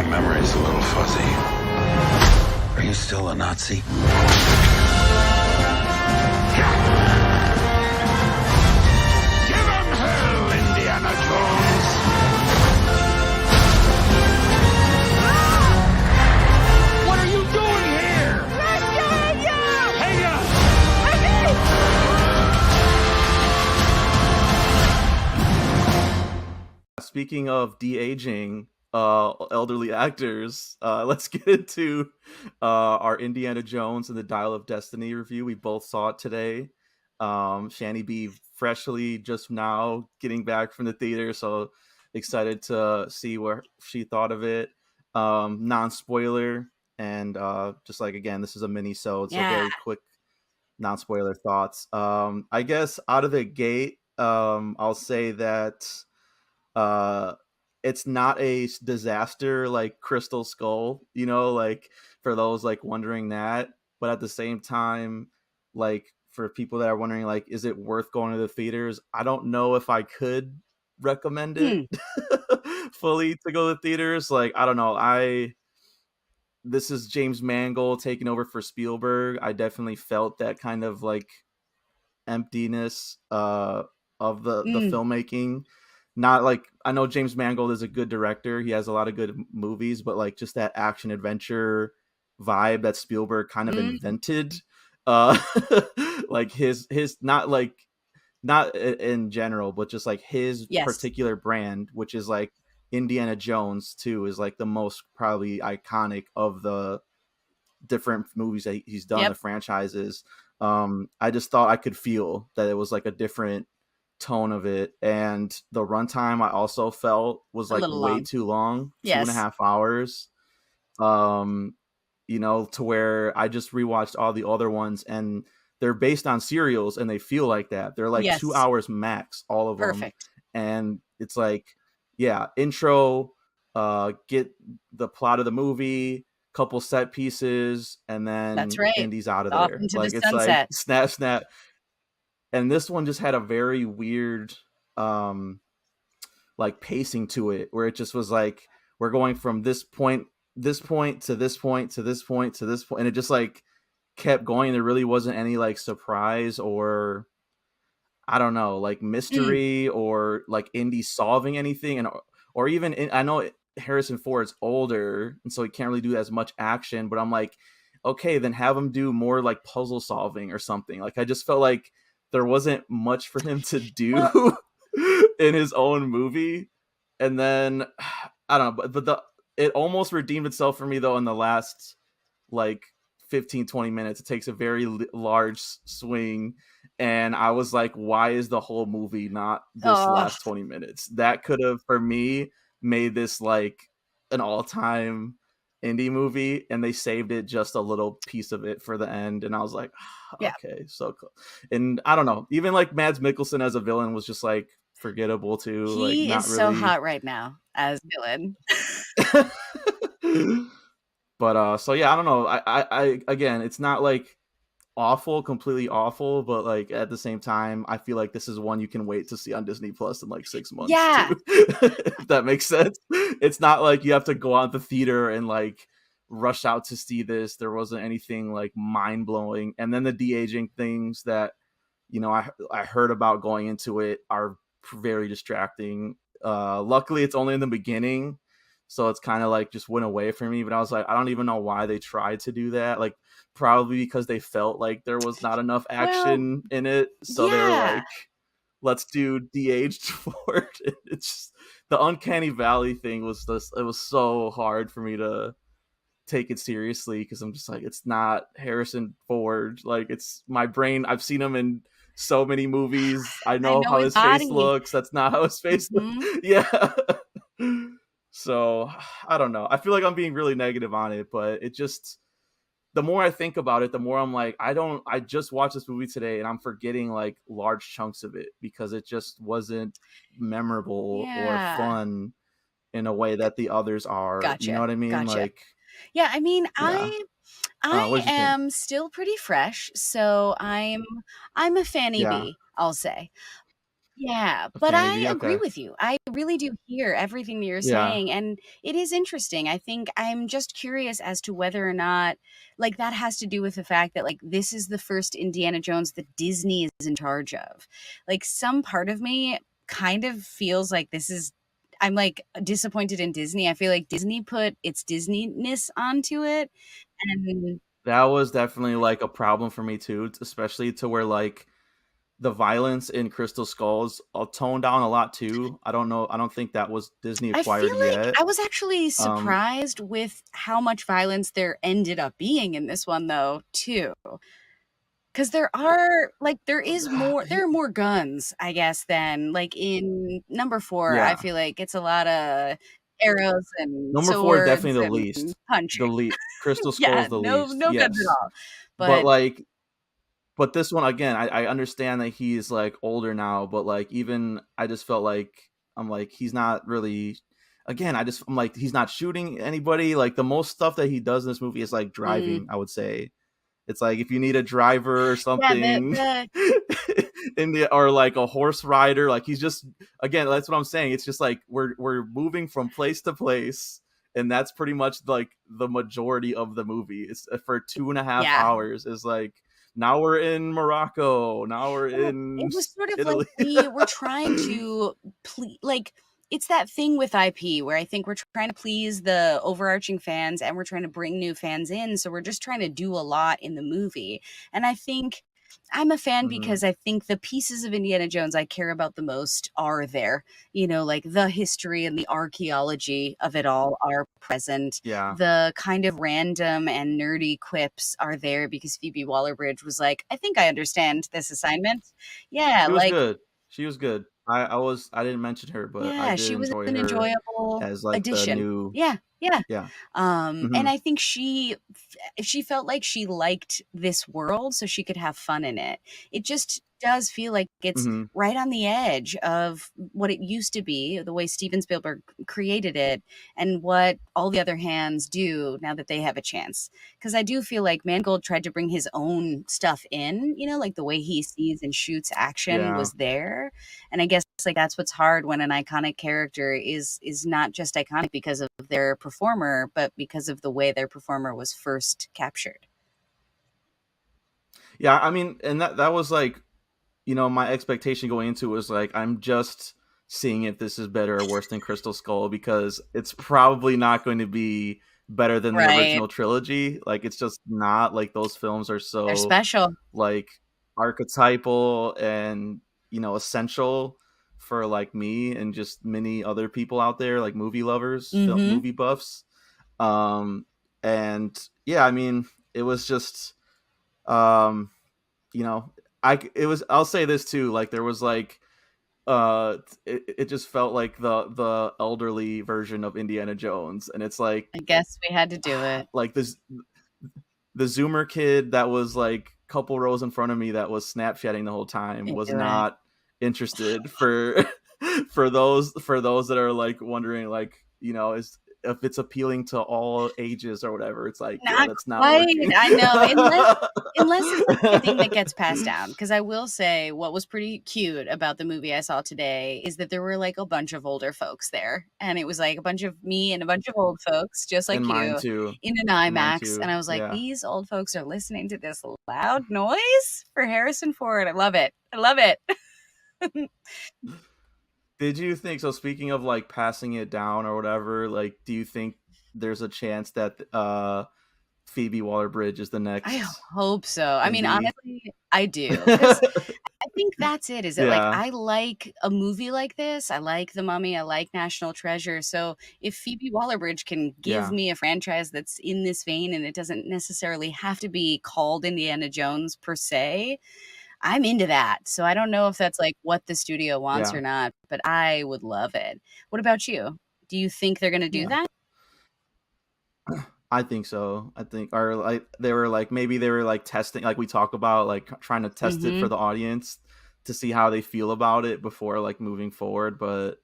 memory's a little fuzzy. Are you still a Nazi? Give him hell, Indiana Jones! What are you doing here? Hey, Speaking of de-aging elderly actors, let's get into our Indiana Jones and the Dial of Destiny review. We both saw it today. Shani B freshly just now getting back from the theater, so excited to see what she thought of it. Non-spoiler, and just like, again, this is a mini-sode, so very quick non-spoiler thoughts. I guess out of the gate, I'll say that it's not a disaster like Crystal Skull, like for those like wondering that, but at the same time, like for people that are wondering, like, is it worth going to the theaters? I don't know if I could recommend it fully to go to the theaters. Like, I don't know. This is James Mangold taking over for Spielberg. I definitely felt that kind of like emptiness of the filmmaking. Not like, I know James Mangold is a good director, he has a lot of good movies, but like just that action adventure vibe that Spielberg kind of invented, like his not in general, but just like his particular brand, which is like Indiana Jones too, is like the most probably iconic of the different movies that he's done, the franchises. I just thought I could feel that it was like a different tone of it, and the runtime I also felt was like way too long, 2.5 hours. To where I just rewatched all the other ones, and they're based on serials, and they feel like that. They're like 2 hours max, all of them. And it's like, intro, get the plot of the movie, couple set pieces, and then Indy's out of there. Like, it's like snap. And this one just had a very weird like pacing to it, where it just was like, we're going from this point to this point to this point to this point, and it just like kept going. There really wasn't any like surprise or, I don't know, like mystery or like Indy solving anything. Or even, I know Harrison Ford's older, and so he can't really do as much action, but I'm like, okay, then have him do more like puzzle solving or something. Like, I just felt like there wasn't much for him to do in his own movie. And then, I don't know, but it almost redeemed itself for me though in the last like 15-20 minutes. It takes a very large swing, and I was like, why is the whole movie not this last 20 minutes? That could have, for me, made this like an all-time Indie movie, and they saved it just a little piece of it for the end, and I was like, okay, so cool. And I don't know, even like Mads Mikkelsen as a villain was just like forgettable too. He like, is so hot right now as villain. But so yeah, I don't know. I again, it's not like completely awful, but like at the same time, I feel like this is one you can wait to see on Disney Plus in like 6 months. Yeah, too, if that makes sense. It's not like you have to go out the theater and like rush out to see this. There wasn't anything like mind blowing, and then the de-aging things that I heard about going into it are very distracting. Luckily, it's only in the beginning, so it's kind of like just went away from me. But I was like, I don't even know why they tried to do that. Like, probably because they felt like there was not enough action in it. So they were like, let's do de-aged Ford. It's just, the Uncanny Valley thing was just, it was so hard for me to take it seriously, because I'm just like, it's not Harrison Ford. Like, it's my brain. I've seen him in so many movies. I know how his face looks. That's not how his face looks. Yeah. So I don't know. I feel like I'm being really negative on it, but it just, the more I think about it, the more I'm like, I just watched this movie today and I'm forgetting like large chunks of it because it just wasn't memorable or fun in a way that the others are. Gotcha. You know what I mean? Gotcha. Like, yeah, I mean, yeah. I am still pretty fresh, so I'm a fanny bee, I'll say. Yeah, A but I fantasy, agree okay. with you. I really do hear everything that you're Yeah. saying, and it is interesting. I think I'm just curious as to whether or not, like, that has to do with the fact that, like, this is the first Indiana Jones that Disney is in charge of. Like, some part of me kind of feels like this is I'm, like, disappointed in Disney. I feel like Disney put its Disney-ness onto it, and That was definitely, like, a problem for me too, especially to where, like, the violence in Crystal Skulls, toned down a lot too. I don't know. I don't think that was Disney I feel acquired like yet. I was actually Um, surprised with how much violence there ended up being in this one though, too. 'Cause there are more guns, I guess, than, like, in number 4, I yeah. feel like it's a lotta arrows and Number 4, definitely swords the and least. punching. Crystal Yeah, Skull's the least, no guns at yes. all. But, But like but this one, again, I understand that he's, like, older now, but, like, even I just felt like I'm like, he's not really again, I'm like, he's not shooting anybody, like, the most stuff that he does in this movie is, like, mm, driving, I would say. It's like if you need a driver or yeah, something the in the or like a horse rider, like he's just again, that's what I'm saying. It's just like we're moving from place to place, and that's pretty much like the majority of the movie. It's for 2.5 yeah. hours. Is like now we're in Morocco, now we're Well, in it was sort of like Italy. we were trying to like, it's that thing with IP where I think we're trying to please the overarching fans and we're trying to bring new fans in, so we're just trying to do a lot in the movie, and I think I'm a fan Mhm. because I think the pieces of Indiana Jones I care about the most are there. You know, like, the history and the archaeology of it all are present. Yeah, The kind of random and nerdy quips are there because Phoebe Waller-Bridge was like, "I think I understand this assignment." Yeah, she was like good. She was good. I didn't mention her, but I yeah, did she was enjoy an her enjoyable as like the addition. new Yeah, yeah. yeah. And Mhm. I think she felt like she liked this world so she could have fun in it. It just does feel like it's Mhm. right on the edge of what it used to be, the way Steven Spielberg created it, and what all the other hands do now that they have a chance. Because I do feel like Mangold tried to bring his own stuff in, you know, like the way he sees and shoots action Yeah. was there. And I guess, like, that's what's hard when an iconic character is not just iconic because of their performer, but because of the way their performer was first captured. Yeah, I mean, and that was like, my expectation going into it was like, I'm just seeing if this is better or worse than Crystal Skull because it's probably not going to be better than the Right. original trilogy. Like, it's just not like those films are They're so special. like archetypal and essential for like me and just many other people out there, like movie lovers, Mhm. movie buffs. Um, and yeah, I mean, it was just um you know I'll say this too, like there was like it just felt like the elderly version of Indiana Jones, and it's like I guess we had to do it. like this the Zoomer kid that was like a couple rows in front of me that was Snapchatting the whole time You was do it. not interested for for those that are like wondering like is if it's appealing to all ages or whatever. It's like, yeah, Not that's not quite, working. I know, unless it's, like, a thing that gets passed down. Because I will say what was pretty cute about the movie I saw today is that there were, like, a bunch of older folks there, and it was, like, a bunch of me and a bunch of old folks just And like mine you too. in an And mine IMAX, and too. I was like, Yeah. "These old folks are listening to this loud noise for Harrison Ford." I love it. I love it. Did you think so? Speaking of like passing it down or whatever, like, do you think there's a chance that Phoebe Waller-Bridge is the I next hope so. I mean, Indy? honestly, I do, because I think that's it, is that, like, Yeah, I like a movie like this, I like The Mummy, I like National Treasure, so if Phoebe Waller-Bridge can give yeah, me a franchise that's in this vein and it doesn't necessarily have to be called Indiana Jones per se, I'm into that. So I don't know if that's, like, what the studio wants yeah, or not, but I would love it. What about you? Do you think they're gonna do yeah. that? I think so. I think, or like maybe they were like testing, like we talk about, like trying to test it for Mhm. the audience to see how they feel about it before like moving forward. But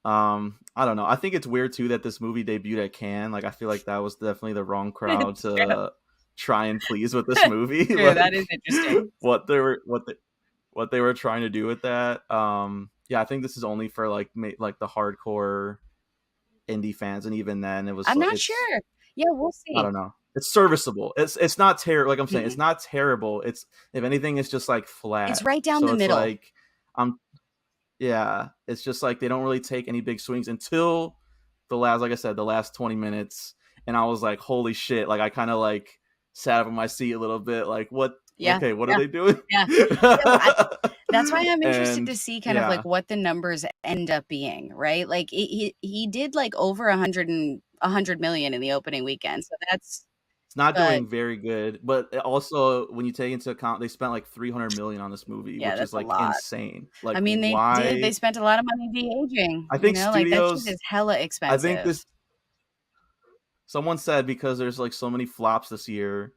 I don't know. I think it's weird too that this movie debuted at Cannes. Like I feel like that was definitely the wrong crowd True. to try and please with this movie. True, that Like is interesting. what they were what they what they were trying to do with that. Yeah, I think this is only for like like the hardcore indie fans, and even then, I'm not it's sure. Yeah, we'll I see. don't know. It's serviceable. It's not terrible. Like I'm saying, it's Mm-mm. not terrible. It's if anything, it's just like It's flat. right down So the it's middle. like I'm yeah. It's just like they don't really take any big swings until the last, like I said, the last 20 minutes, and I was like, holy shit! Like I kind of like sat up in my seat a little bit. Like what? Yeah, Okay, what are yeah, they doing? yeah. So that's why I'm interested And to see kind of like yeah, what the numbers end up being, right? Like he did like over 100 million in the opening weekend, so that's it's not but doing very good. But also, when you take into account, they spent like 300 million on this movie, yeah, which is that's a like lot. insane. I Like mean, they why? spent a lot of money de-aging, I you think know, like that shit studios. is hella I think expensive. this. Someone said because there's like so many flops this year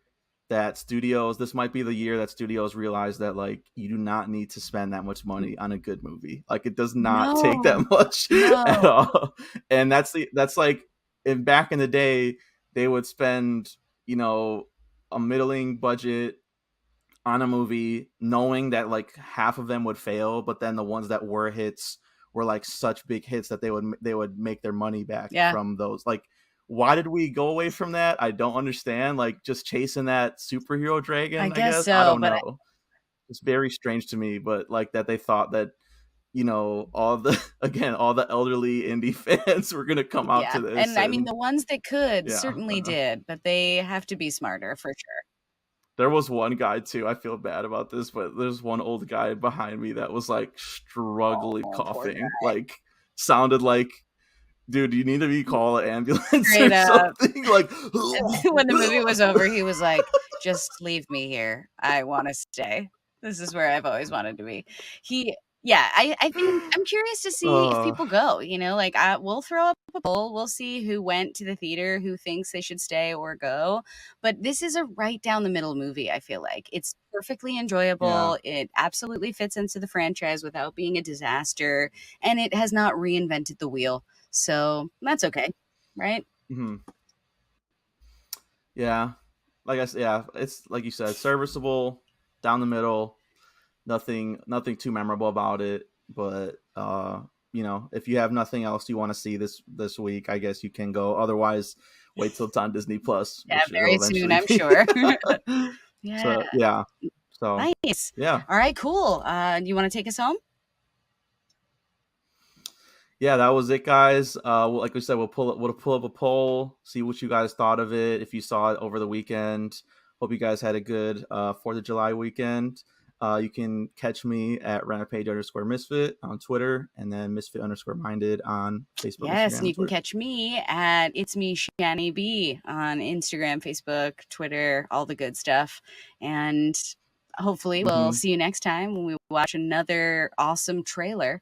that studios, this might be the year that studios realize that like you do not need to spend that much money on a good movie. Like it does not take No, that much at no. all. And that's like in back in the day they would spend, you know, a middling budget on a movie knowing that like half of them would fail, but then the ones that were hits were like such big hits that they would make their money back Yeah, from those. Like why did we go away from that? I don't understand. Like just chasing that superhero I dragon, I guess guess. I so, don't but know. It's very strange to me, but like that they thought that, you know, all the again, all the elderly indie fans were gonna come out yeah. to this And I mean, and the ones that could yeah, I certainly don't know. did, but they have to be smarter for sure. There was one guy too. I feel bad about this, but there's one old guy behind me that was like struggling Oh, poor coughing, guy. like sounded like, dude, you need to be call an ambulance Straight or up. something. Like, When the movie was over, he was like, "Just leave me here. I want to stay. This is where I've always wanted to be." He, yeah, I think I'm curious to see if uh, people go. You know, like we'll throw up a poll. We'll see who went to the theater, who thinks they should stay or go. But this is a right down the middle movie. I feel like it's perfectly yeah. enjoyable. It absolutely fits into the franchise without being a disaster, and it has not reinvented the wheel. So that's okay, right? Mhm. Yeah. Like I said, yeah, it's like you said, serviceable, down the middle, nothing too memorable about it. But you know, if you have nothing else you want to see this week, I guess you can go. Otherwise, wait till it's on Disney Plus, Yeah, which it'll very soon, eventually I'm be. sure. Yeah, So yeah. So nice. yeah. All right, cool. You wanna take us home? Yeah, that was it, guys. Like we said, we'll pull up a poll, see what you guys thought of it. If you saw it over the weekend, hope you guys had a good 4th of July weekend. You can catch me at rampage_misfit on Twitter, and then misfit_minded on Facebook, Yes, Instagram, and and you can Twitter. catch me at It's Me Shani B on Instagram, Facebook, Twitter, all the good stuff. And hopefully we'll Hmm. see you next time when we watch another awesome trailer.